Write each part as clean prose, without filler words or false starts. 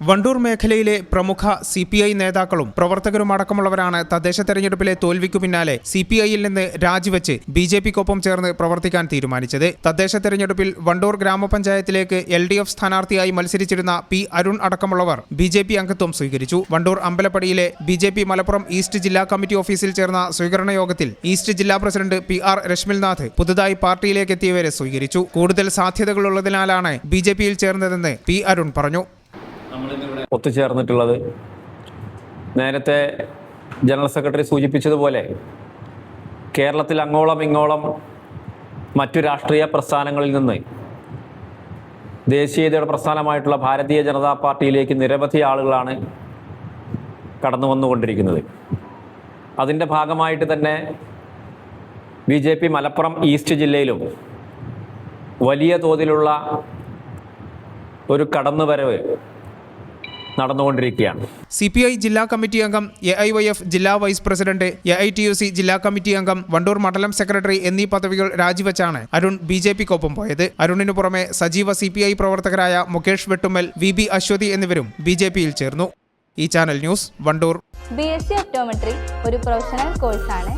വണ്ടൂർ മേഖലയിലെ പ്രമുഖ CPI നേതാക്കളും പ്രവർത്തകരും അടക്കമുള്ളവരാണ് തദ്ദേശ തെരഞ്ഞെടുപ്പിലെ തോൽവിക്കു പിന്നാലെ CPIയിൽ നിന്ന് രാജിവെച്ച് BJPക്കൊപ്പം ചേർന്ന് പ്രവർത്തിക്കാൻ തീരുമാനിച്ചത്. തദ്ദേശ തെരഞ്ഞെടുപ്പിൽ വണ്ടൂർ ഗ്രാമപഞ്ചായത്തിലേക്ക് LDF സ്ഥാനാർത്ഥിയായി മത്സരിച്ചിരുന്ന P. അരുൺ അടക്കമുള്ളവർ BJP അംഗത്വം സ്വീകരിച്ചു. വണ്ടൂർ അമ്പലപ്പടിയിലെ BJP മലപ്പുറം ഈസ്റ്റ് ജില്ലാ കമ്മിറ്റി ഓഫീസിൽ ചേർന്ന സ്വീകരണ യോഗത്തിൽ ഈസ്റ്റ് ജില്ലാ പ്രസിഡന്റ് PR രശ്മിൽനാഥ് പുതുതായി പാർട്ടിയിലേക്ക് എത്തിയവരെ സ്വീകരിച്ചു. കൂടുതൽ സാധ്യതകളുള്ളതിനാലാണ് BJPയിൽ ചേർന്നതെന്ന് P. അരുൺ പറഞ്ഞു. ഒത്തുചേർന്നിട്ടുള്ളത് നേരത്തെ ജനറൽ സെക്രട്ടറി സൂചിപ്പിച്ചതുപോലെ കേരളത്തിൽ അങ്ങോളം ഇങ്ങോളം മറ്റു രാഷ്ട്രീയ പ്രസ്ഥാനങ്ങളിൽ നിന്ന് ദേശീയതയുടെ പ്രസ്ഥാനമായിട്ടുള്ള ഭാരതീയ ജനതാ പാർട്ടിയിലേക്ക് നിരവധി ആളുകളാണ് കടന്നു വന്നുകൊണ്ടിരിക്കുന്നത്. അതിൻ്റെ ഭാഗമായിട്ട് തന്നെ BJP മലപ്പുറം ഈസ്റ്റ് ജില്ലയിലും വലിയ തോതിലുള്ള ഒരു കടന്നുവരവ് നടന്നുകൊണ്ടിരിക്കുകയാണ്. CPI ജില്ലാ കമ്മിറ്റി അംഗം, AIYF ജില്ലാ വൈസ് പ്രസിഡന്റ്, AITUC ജില്ലാ കമ്മിറ്റി അംഗം, വണ്ടൂർ മണ്ഡലം സെക്രട്ടറി എന്നീ പദവികൾ രാജിവെച്ചാണ് അരുൺ BJPക്കൊപ്പം പോയത്. അരുണിനു പുറമെ സജീവ CPI പ്രവർത്തകരായ മുകേഷ് വെട്ടുമ്മൽ, VB അശ്വതി എന്നിവരും BJPയിൽ ചേർന്നു. ഈ channel news Wandoor. BSc optometry ഒരു പ്രൊഫഷണൽ കോഴ്സാണ്.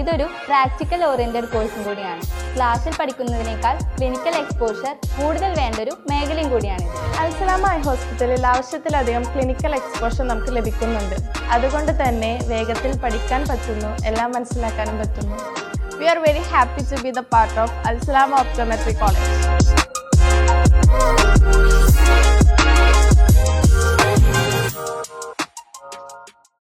ഇതൊരു പ്രാക്ടിക്കൽ ഓറിയന്റഡ് കോഴ്സും കൂടിയാണ്. ക്ലാസ്സിൽ പഠിക്കുന്നതിനേക്കാൾ ക്ലിനിക്കൽ എക്സ്പോഷർ കൂടുതൽ വേണ്ടൊരു മേഖലയും കൂടിയാണ്. അൽസലാമ ഐ ഹോസ്പിറ്റലിൽ ആവശ്യത്തിലധികം ക്ലിനിക്കൽ എക്സ്പോഷർ നമുക്ക് ലഭിക്കുന്നുണ്ട്. അതുകൊണ്ട് തന്നെ വേഗത്തിൽ പഠിക്കാൻ പറ്റുന്നു, എല്ലാം മനസ്സിലാക്കാനും പറ്റുന്നു. We are very happy to be the part of Al Salama Optometry College.